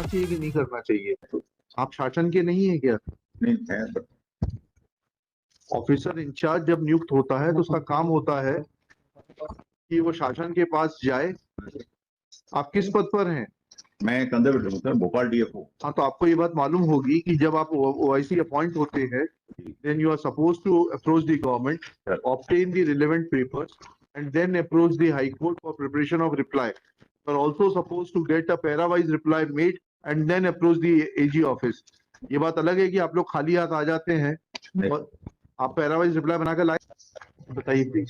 चाहिए कि नहीं करना चाहिए? आप शासन के नहीं है क्या? नहीं है सर। ऑफिसर इंचार्ज जब नियुक्त होता है तो उसका काम होता है कि वो शासन के पास जाए। आप किस पद पर हैं? मैं कंजर्वेटर हूँ सर, भोपाल डीएफओ। हाँ, तो आपको ये बात मालूम होगी कि जब आप ओआईसी अपॉइंट होते हैं, then you are supposed to approach the government, obtain the relevant papers, and then approach the High Court for preparation of reply. You are also supposed to get a pair-wise reply made and then approach the AG office. ये बात अलग है कि आप लोग खाली हाथ आ जाते हैं और आप pair-wise reply बनाकर लाए। बताइए please.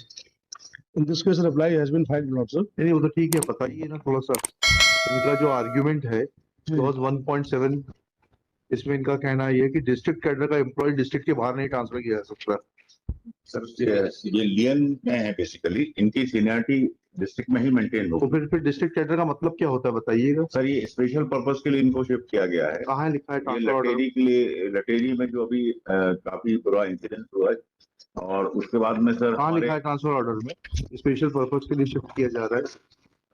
In this case, reply has been filed, not sir. नहीं, वो तो ठीक है, बताइए ना थोड़ा सा। इनका जो आर्ग्यूमेंट है क्लॉज 1.7, इसमें इनका कहना ये है कि डिस्ट्रिक्ट कैडर का एम्प्लॉय डिस्ट्रिक्ट के बाहर नहीं ट्रांसफर किया जा सकता। सर ये लियन में है बेसिकली, इनकी सीनियरिटी डिस्ट्रिक्ट में ही मेंटेन हो। तो फिर डिस्ट्रिक्ट कैडर का मतलब क्या होता है बताइएगा? सर ये स्पेशल पर्पस के लिए इनको शिफ्ट किया गया है। कहाँ लिखा है ये ट्रांसफर ऑर्डर? लटेरी के लिए, लटेरी में जो अभी काफी बुरा इंसिडेंट हुआ है, और उसके बाद में सर कहाँ लिखा है ट्रांसफर ऑर्डर में स्पेशल पर्पस के लिए शिफ्ट किया जा रहा है?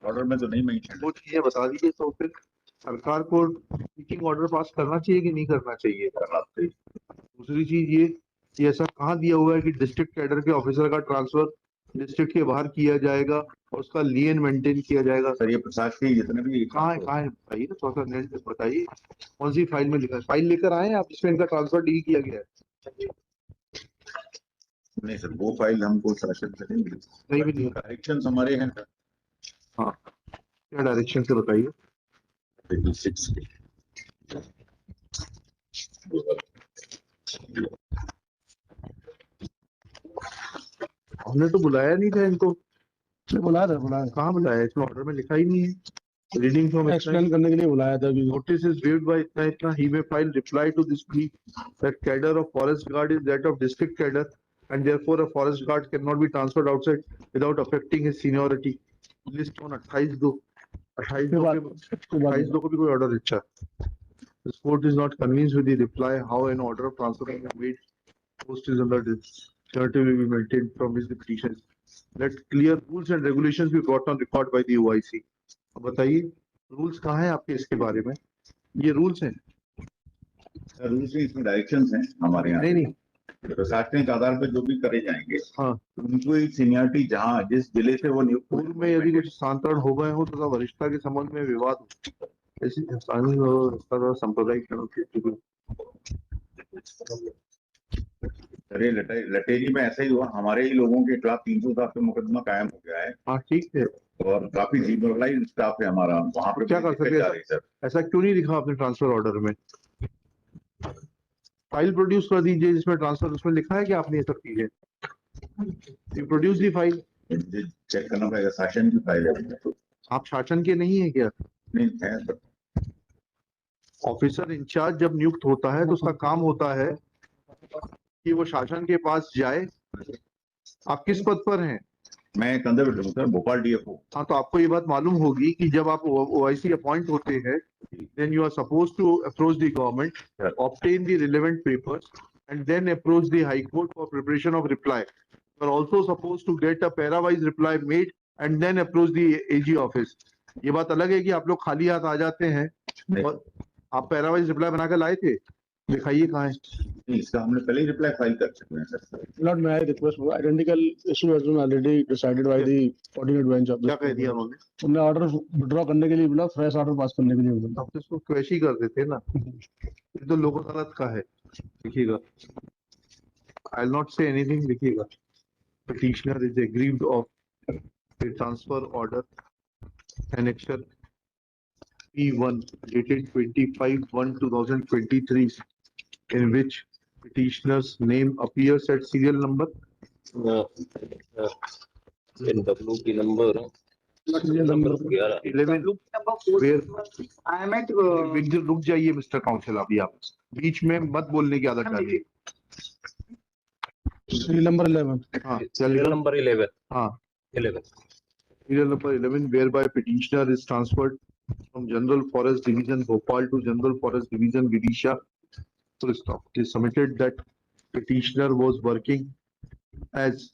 ऑर्डर में तो नहीं मेंशन। वो चीजें बता दीजिए। तो फिर सरकार को टीचिंग ऑर्डर पास करना चाहिए कि नहीं करना चाहिए? दूसरी चीज ये कि ऐसा कहाँ दिया हुआ है कि डिस्ट्रिक्ट कैडर के ऑफिसर का ट्रांसफर डिस्ट्रिक्ट के बाहर किया जाएगा और उसका लियन मेंटेन किया जाएगा? सर ये प्रशासनिक जितने भी कहाँ है बताइए ना, थोड़ा सा बताइए कौन सी फाइल में लिखा है। फाइल लेकर आए आप जिसमें इनका ट्रांसफर डील किया गया है? नहीं सर, वो फाइल हमको शासन से नहीं मिली। नहीं मिली। डायरेक्शन हमारे हैं सर। हाँ, क्या डायरेक्शन से बताइए। हमने तो बुलाया नहीं था इनको। बुलाया था। कहाँ बुलाया? इसमें ऑर्डर में लिखा ही नहीं है। रीडिंग फ्रॉम एक्सप्लेन करने के लिए बुलाया था कि notice is waived by इतना he may file reply to this plea that cadre of forest guard is that of district cadre and therefore a forest guard cannot be transferred outside without affecting his seniority. List on 28/2 28/2 को भी कोई order अच्छा। This court is not convinced with the reply how an order of transfer can be made. Post is under this. Surety will be maintained from his petition. Let clear rules and regulations be brought on record by the OIC. अब बताइए rules कहाँ है आपके इसके बारे में? ये rules हैं? रूल्स नहीं, इसमें डायरेक्शंस हैं हमारे यहाँ। नहीं, प्रशासनिक आधार पर जो भी करे जाएंगे, हाँ, उनको एक सीनियरिटी जहाँ जिस जिले से वो नियुक्त पूर्व में यदि कुछ स्थानांतरण हो गए हो तथा वरिष्ठता के संबंध में विवाद हो, ऐसी स्थानीय और सांप्रदायिक अरे लटेरी में ऐसा ही हुआ, हमारे ही लोगों के खिलाफ 307 पे मुकदमा कायम हो गया है। हाँ ठीक है, और काफी डिमोरलाइज स्टाफ है हमारा वहाँ पे। क्या कर सकते हैं सर? ऐसा क्यों नहीं लिखा आपने ट्रांसफर ऑर्डर में? फाइल प्रोड्यूस कर दीजिए जिसमें ट्रांसफर, उसमें लिखा है कि आपने ये सब की है। You produce the file. Check करना पड़ेगा, शासन की फाइल है। आप शासन के नहीं है क्या? नहीं है सर। ऑफिसर इंचार्ज जब नियुक्त होता है तो उसका काम होता है कि वो शासन के पास जाए। आप किस पद पर हैं? मैं कंजर्वेटर हूँ सर, भोपाल डीएफओ। हाँ, तो आपको ये बात मालूम होगी कि जब आप ओआईसी अपॉइंट होते हैं, then you are supposed to approach the government, obtain the relevant papers, and then approach the High Court for preparation of reply. You are also supposed to get a pair-wise reply made and then approach the AG office. ये बात अलग है कि आप लोग खाली हाथ आ जाते हैं और आप pair-wise reply बनाकर लाए थे। दिखाइए कहाँ है। इसका हमने पहले ही रिप्लाई फाइल कर चुके हैं sir. Lord, may I request for identical issue has been already decided by the coordinate bench of क्या कह दिया उन्होंने? उन्होंने ऑर्डर विड्रॉ करने के लिए बोला, फ्रेश ऑर्डर पास करने के लिए बोला। आप तो इसको क्वेश ही कर देते ना। ये तो लोक अदालत का है। लिखिएगा, I will not say anything. लिखिएगा, petitioner is aggrieved of a transfer order annexure P1 dated 25/1/2023 in which petitioner's name appears at serial number WP number 11 where I am at रुक जाइए मिस्टर काउंसिल, अभी आप बीच में मत बोलने की आदत डालिए। Serial number 11। हाँ, serial number 11 हाँ 11 serial number 11 whereby petitioner is transferred from General Forest Division Bhopal to General Forest Division Vidisha. So stop. It is submitted that petitioner was working as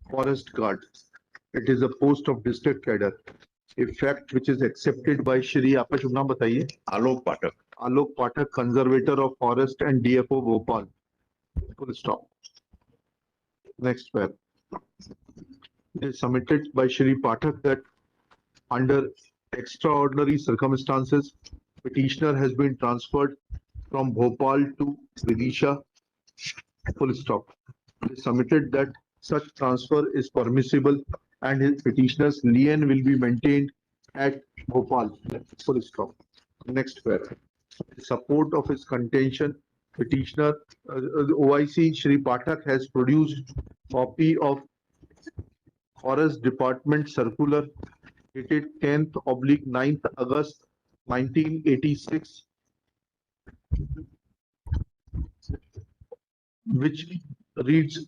forest guard. It is a post of district cadre. a fact which is accepted by Shri, आपका शुभ नाम बताइए, आलोक पाठक, Alok Pathak, conservator of forest and DFO Bhopal. Full stop. Next paragraph. It is submitted by Shri Pathak that under extraordinary circumstances, petitioner has been transferred from Bhopal to Vidisha. Full stop. It is submitted that such transfer is permissible and his petitioner's lien will be maintained at Bhopal. Full stop. Next paragraph. In support of his contention, petitioner, the OIC Shri Pathak has produced copy of Forest Department Circular dated 10th/9th August 1986, which reads,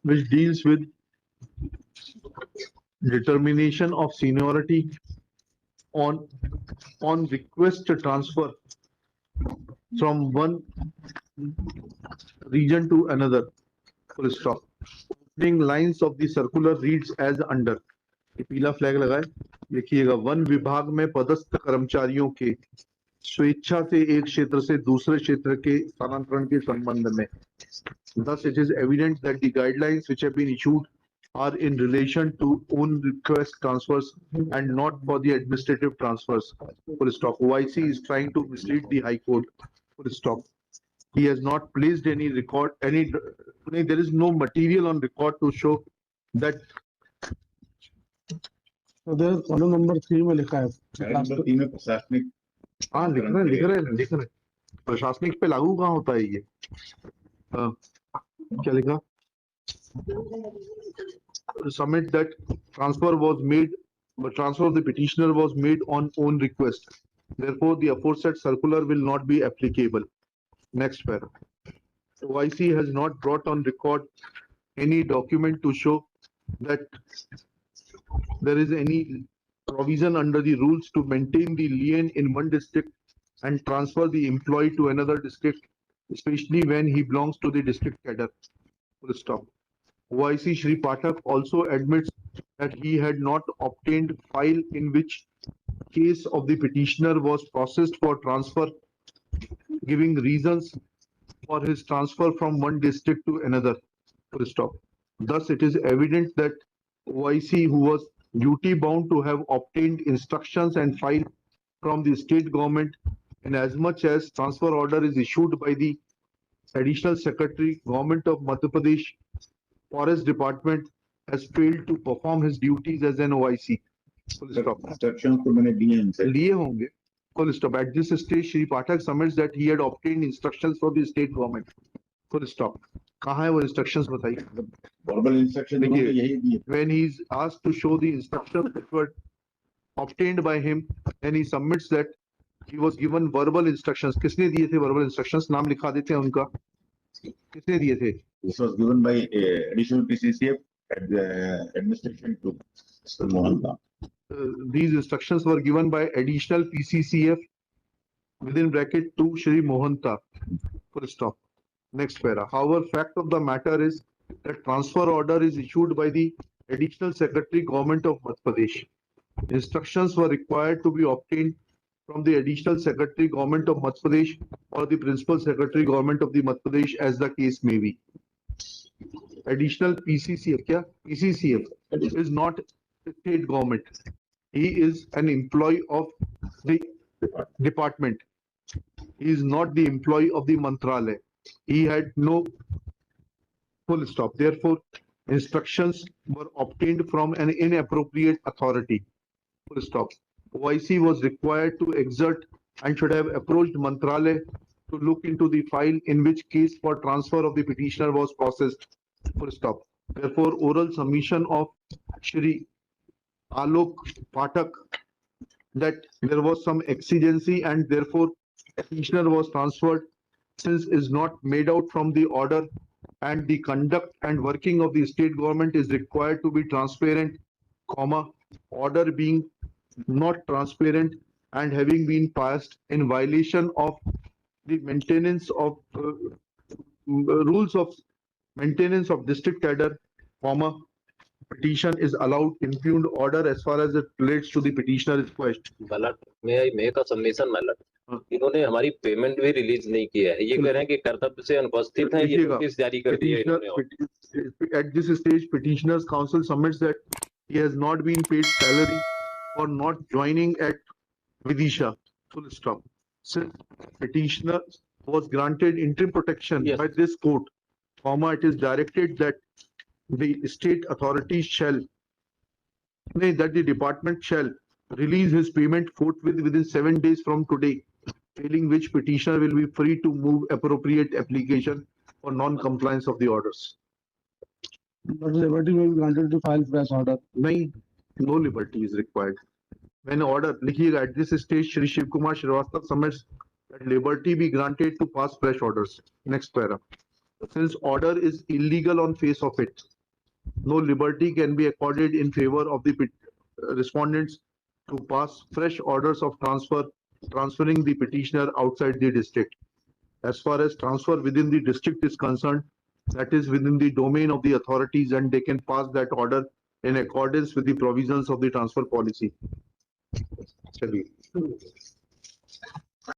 which deals with determination of seniority on request to transfer from one region to another. Full stop. Opening lines of the circular reads as under. ये पीला flag लगाए, लिखिएगा, one विभाग में पदस्थ कर्मचारियों के स्वेच्छा से एक क्षेत्र से दूसरे क्षेत्र के स्थानांतरण के संबंध में. Thus, it is evident that the guidelines which have been issued are in relation to own request transfers and not for the administrative transfers. Full stop. OIC is trying to mislead the High Court. Full stop. He has not placed any record, there is no material on record to show that. So there is column number 3 में लिखा है. Number 3 में प्रशासनिक, हाँ लिख रहे हैं. प्रशासनिक पे लागू कहाँ होता है ये? क्या लिखा? Submit that transfer was made, but transfer of the petitioner was made on own request. Therefore, the aforesaid circular will not be applicable. Next paragraph. OIC has not brought on record any document to show that there is any provision under the rules to maintain the lien in one district and transfer the employee to another district, especially when he belongs to the district cadre. Full stop. OIC Shri Pathak also admits that he had not obtained file in which case of the petitioner was processed for transfer, giving reasons for his transfer from one district to another. Full stop. Thus, it is evident that OIC, who was duty bound to have obtained instructions and file from the state government, in as much as transfer order is issued by the Additional Secretary, Government of Madhya Pradesh, Forest Department, has failed to perform his duties as an OIC. Full stop. Instructions तो मैंने दिए इनसे. लिए होंगे. Full stop. At this stage, Shri Pathak submits that he had obtained instructions from the state government. Full stop. कहाँ है वो instructions बताइए? वर्बल इंस्ट्रक्शन देखिए, यही दिए. When he is asked to show the instructions that were obtained by him, then he submits that he was given verbal instructions. किसने दिए थे verbal instructions? नाम लिखा देते हैं उनका. किसने दिए थे? This was given by additional PCCF administration to Mr. Mohanta. These instructions were given by additional PCCF within bracket to Shri Mohanta. Full stop. Next para. However, fact of the matter is that transfer order is issued by the Additional Secretary, Government of Madhya Pradesh. Instructions were required to be obtained from the Additional Secretary, Government of Madhya Pradesh, or the Principal Secretary, Government of the Madhya Pradesh, as the case may be. Additional PCCF, क्या? PCCF is not state government. He is an employee of the department. He is not the employee of the Mantralaya. He had no. Full stop. Therefore, instructions were obtained from an inappropriate authority. Full stop. OIC was required to exert and should have approached Mantralaya to look into the file in which case for transfer of the petitioner was processed. Full stop. Therefore, oral submission of Shri Alok Pathak that there was some exigency and therefore petitioner was transferred, since is not made out from the order, and the conduct and working of the state government is required to be transparent, order being not transparent, and having been passed in violation of the maintenance of rules of maintenance of district cadre, comma, petition is allowed impugned order as far as it relates to the petitioner request. malad, may I make a submission, malad? हाँ। इन्होंने हमारी payment भी release नहीं की है, ये कह रहे हैं कि कर्तव्य से अनुपस्थित है, ये देखिएगा, नोटिस जारी कर दिया है इन्होंने। Petitioner, at this stage, petitioner's counsel submits that he has not been paid salary for not joining at Vidisha. Full stop. Since petitioner was granted interim protection Yes. by this court, comma, it is directed that the state authorities shall, that the department shall release his payment forthwith within 7 days from today, failing which petitioner will be free to move appropriate application for non-compliance of the orders. But liberty will be granted to file fresh order. नहीं, no liberty is required. When order, लिखिएगा, at this stage, Shri Shiv Kumar Srivastava submits that liberty be granted to pass fresh orders. Next para. Since order is illegal on face of it, no liberty can be accorded in favor of the respondents to pass fresh orders of transferring the petitioner outside the district. As far as transfer within the district is concerned, that is within the domain of the authorities and they can pass that order in accordance with the provisions of the transfer policy. चलिए।